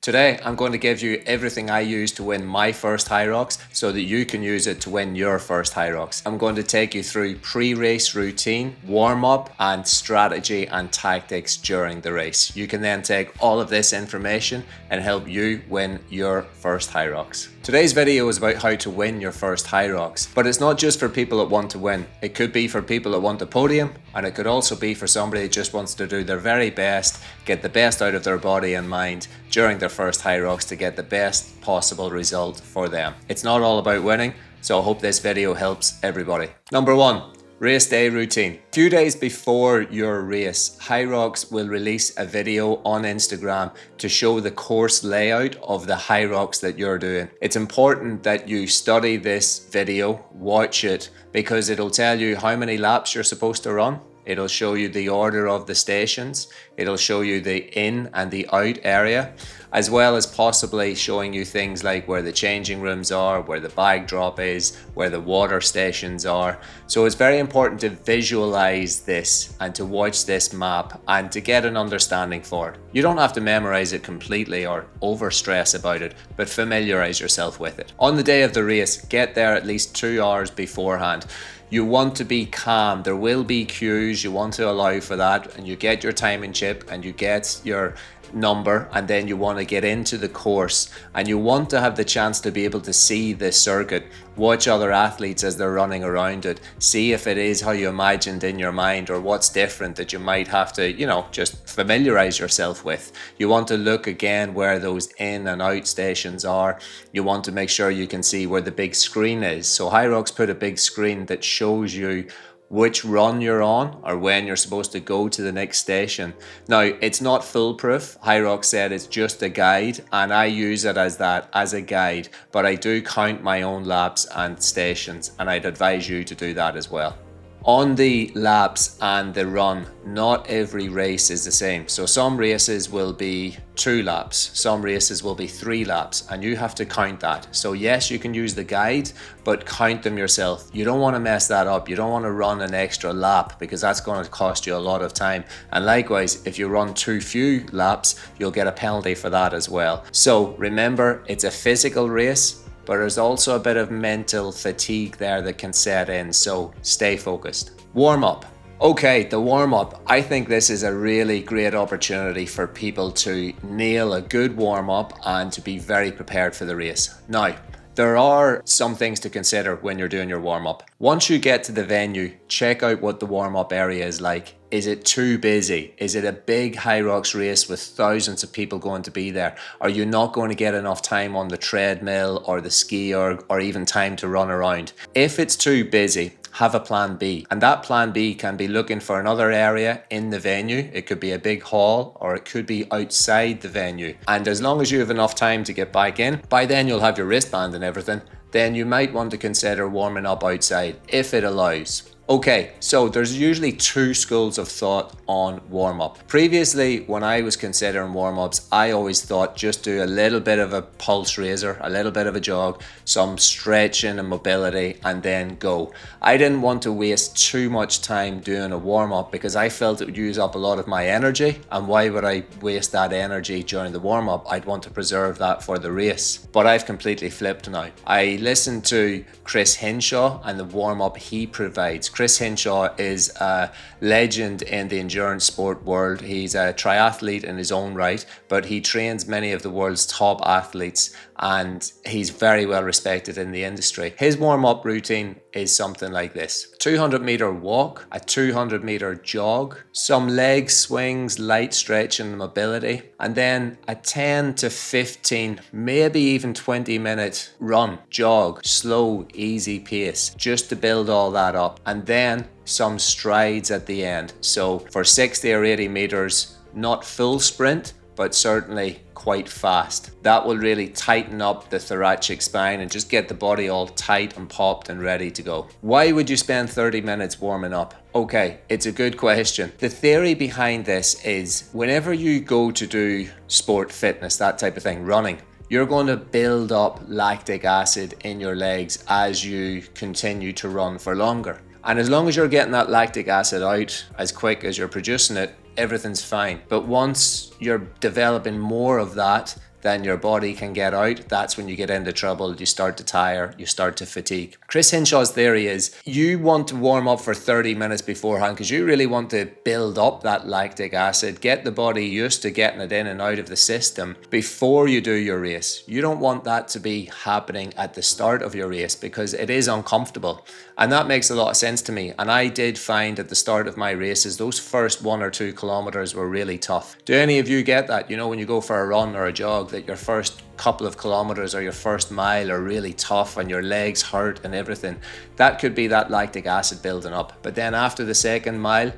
Today, I'm going to give you everything I used to win my first Hyrox so that you can use it to win your first Hyrox. I'm going to take you through pre-race routine, warm-up, and strategy and tactics during the race. You can then take all of this information and help you win your first Hyrox. Today's video is about how to win your first Hyrox, but it's not just for people that want to win. It could be for people that want the podium, and it could also be for somebody that just wants to do their very best, get the best out of their body and mind during their first Hyrox to get the best possible result for them. It's not all about winning, so I hope this video helps everybody. Number 1. Race day routine. A few days before your race, Hyrox will release a video on Instagram to show the course layout of the Hyrox that you're doing. It's important that you study this video, watch it, because it'll tell you how many laps you're supposed to run. It'll show you the order of the stations. It'll show you the in and the out area, as well as possibly showing you things like where the changing rooms are, where the bag drop is, where the water stations are. So it's very important to visualize this and to watch this map and to get an understanding for it. You don't have to memorize it completely or over stress about it, but familiarize yourself with it. On the day of the race, get there at least 2 hours beforehand. You want to be calm. There will be queues. You want to allow for that, and you get your timing chip and you get your number, and then you want to get into the course and you want to have the chance to be able to see the circuit, watch other athletes as they're running around it, see if it is how you imagined in your mind or what's different that you might have to, just familiarize yourself with. You want to look again where those in and out stations are. You want to make sure you can see where the big screen is. So Hyrox put a big screen that shows you which run you're on or when you're supposed to go to the next station. Now, it's not foolproof. Hyrox said it's just a guide, and I use it as that, as a guide, but I do count my own laps and stations, and I'd advise you to do that as well. On the laps and the run, not every race is the same. So some races will be 2 laps, some races will be 3 laps, and you have to count that. So yes, you can use the guide, but count them yourself. You don't want to mess that up. You don't want to run an extra lap because that's going to cost you a lot of time. And likewise, if you run too few laps, you'll get a penalty for that as well. So remember, it's a physical race, but there's also a bit of mental fatigue there that can set in, so stay focused. Warm up. Okay, the warm up. I think this is a really great opportunity for people to nail a good warm up and to be very prepared for the race. Now, there are some things to consider when you're doing your warm-up. Once you get to the venue, check out what the warm-up area is like. Is it too busy? Is it a big Hyrox race with thousands of people going to be there? Are you not going to get enough time on the treadmill or the ski or even time to run around? If it's too busy, have a plan B. And that plan B can be looking for another area in the venue. It could be a big hall or it could be outside the venue. And as long as you have enough time to get back in, by then you'll have your wristband and everything, then you might want to consider warming up outside if it allows. Okay, so there's usually 2 schools of thought on warm-up. Previously, when I was considering warm-ups, I always thought just do a little bit of a pulse raiser, a little bit of a jog, some stretching and mobility, and then go. I didn't want to waste too much time doing a warm-up because I felt it would use up a lot of my energy, and why would I waste that energy during the warm-up? I'd want to preserve that for the race. But I've completely flipped now. I listened to Chris Hinshaw and the warm-up he provides. Chris Hinshaw is a legend in the endurance sport world. He's a triathlete in his own right, but he trains many of the world's top athletes and he's very well respected in the industry. His warm-up routine is something like this: 200-meter walk, a 200-meter jog, some leg swings, light stretch and mobility, and then a 10 to 15, maybe even 20-minute run, jog, slow, easy pace, just to build all that up, and then some strides at the end. So for 60 or 80 meters, not full sprint, but certainly quite fast. That will really tighten up the thoracic spine and just get the body all tight and popped and ready to go. Why would you spend 30 minutes warming up? Okay, it's a good question. The theory behind this is whenever you go to do sport fitness, that type of thing, running, you're going to build up lactic acid in your legs as you continue to run for longer. And as long as you're getting that lactic acid out as quick as you're producing it, everything's fine. But once you're developing more of that, then your body can get out. That's when you get into trouble. You start to tire, you start to fatigue. Chris Hinshaw's theory is you want to warm up for 30 minutes beforehand because you really want to build up that lactic acid, get the body used to getting it in and out of the system before you do your race. You don't want that to be happening at the start of your race because it is uncomfortable. And that makes a lot of sense to me. And I did find at the start of my races, those first 1 or 2 kilometers were really tough. Do any of you get that? You know, when you go for a run or a jog, that your first couple of kilometers or your first mile are really tough and your legs hurt and everything. That could be that lactic acid building up. But then after the second mile,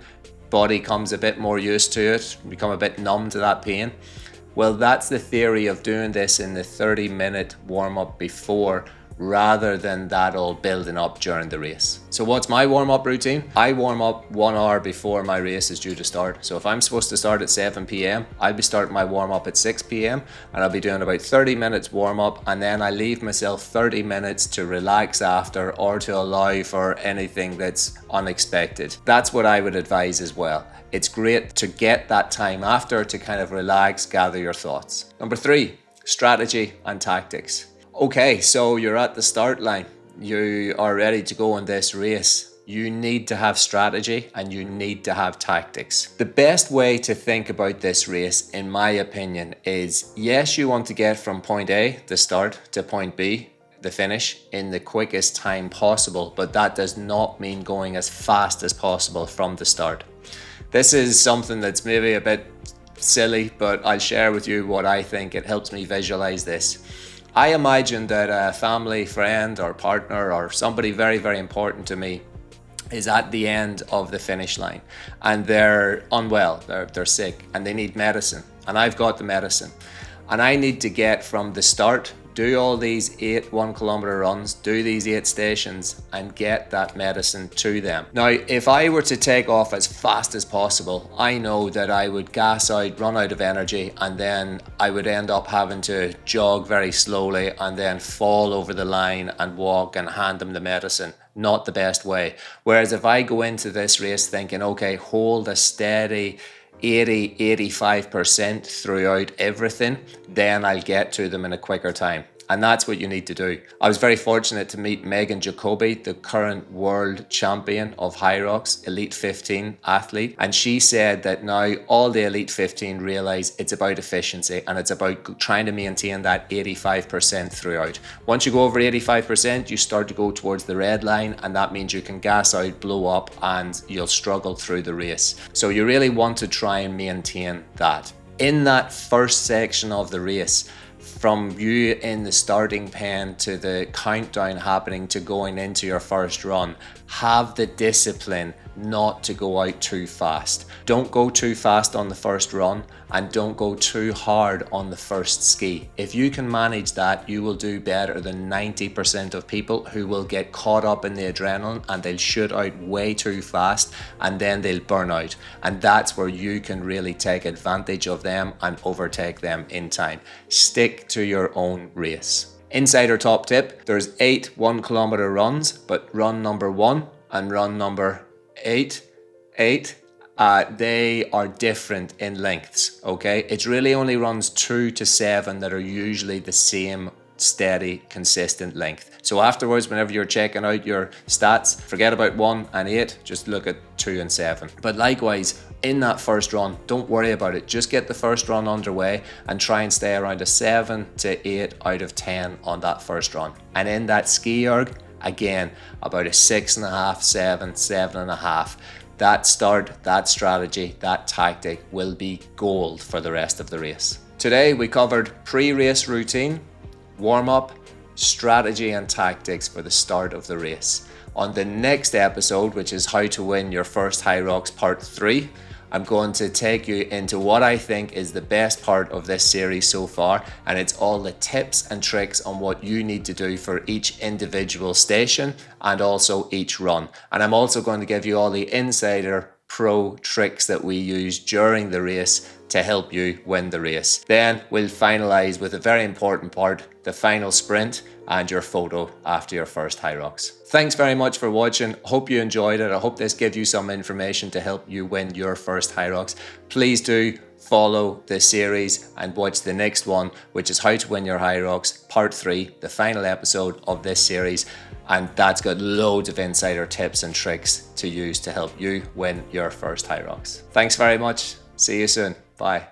body comes a bit more used to it, become a bit numb to that pain. Well, that's the theory of doing this in the 30-minute warm-up before, rather than that all building up during the race. So what's my warm-up routine? I warm up 1 hour before my race is due to start. So if I'm supposed to start at 7 p.m, I'll be starting my warm-up at 6 p.m, and I'll be doing about 30 minutes warm-up, and then I leave myself 30 minutes to relax after or to allow for anything that's unexpected. That's what I would advise as well. It's great to get that time after to kind of relax, gather your thoughts. Number 3, strategy and tactics. Okay, so you're at the start line. You are ready to go on this race. You need to have strategy and you need to have tactics. The best way to think about this race, in my opinion, is yes, you want to get from point A, the start, to point B, the finish, in the quickest time possible, but that does not mean going as fast as possible from the start. This is something that's maybe a bit silly, but I'll share with you what I think. It helps me visualize this. I imagine that a family, friend or partner or somebody very, very important to me is at the end of the finish line and they're unwell, they're sick and they need medicine, and I've got the medicine and I need to get from the start, do all these 8 1-kilometer runs, do these 8 stations and get that medicine to them. Now, if I were to take off as fast as possible, I know that I would gas out, run out of energy, and then I would end up having to jog very slowly and then fall over the line and walk and hand them the medicine. Not the best way. Whereas if I go into this race thinking, okay, hold a steady 80-85% throughout everything, then I'll get to them in a quicker time. And that's what you need to do. I was very fortunate to meet Jacoby, the current world champion of Hyrox, Elite 15 athlete. And she said that now all the Elite 15 realize it's about efficiency and it's about trying to maintain that 85% throughout. Once you go over 85%, you start to go towards the red line, and that means you can gas out, blow up, and you'll struggle through the race. So you really want to try and maintain that. In that first section of the race, from you in the starting pen to the countdown happening to going into your first run, have the discipline not to go out too fast. Don't go too fast on the first run and don't go too hard on the first ski. If you can manage that, you will do better than 90% of people who will get caught up in the adrenaline and they'll shoot out way too fast and then they'll burn out. And that's where you can really take advantage of them and overtake them in time. Stick to your own race. Insider top tip, there's 8 1-kilometer runs, but run number 1 and run number 8, they are different in lengths, okay? It's really only runs 2 to 7 that are usually the same steady, consistent length. So afterwards, whenever you're checking out your stats, forget about 1 and 8, just look at 2 and 7. But likewise, in that first run, don't worry about it. Just get the first run underway and try and stay around a 7 to 8 out of 10 on that first run. And in that ski erg, again, about a 6.5, 7, 7.5. That start, that strategy, that tactic will be gold for the rest of the race. Today, we covered pre-race routine, warm-up, strategy and tactics for the start of the race. On the next episode, which is how to win your first Hyrox part 3, I'm going to take you into what I think is the best part of this series so far, and it's all the tips and tricks on what you need to do for each individual station and also each run. And I'm also going to give you all the insider pro tricks that we use during the race to help you win the race. Then we'll finalize with a very important part, the final sprint and your photo after your first Hyrox. Thanks very much for watching. Hope you enjoyed it. I hope this gave you some information to help you win your first Hyrox. Please do follow this series and watch the next one, which is How to Win Your Hyrox Part 3, the final episode of this series. And that's got loads of insider tips and tricks to use to help you win your first Hyrox. Thanks very much. See you soon. Bye.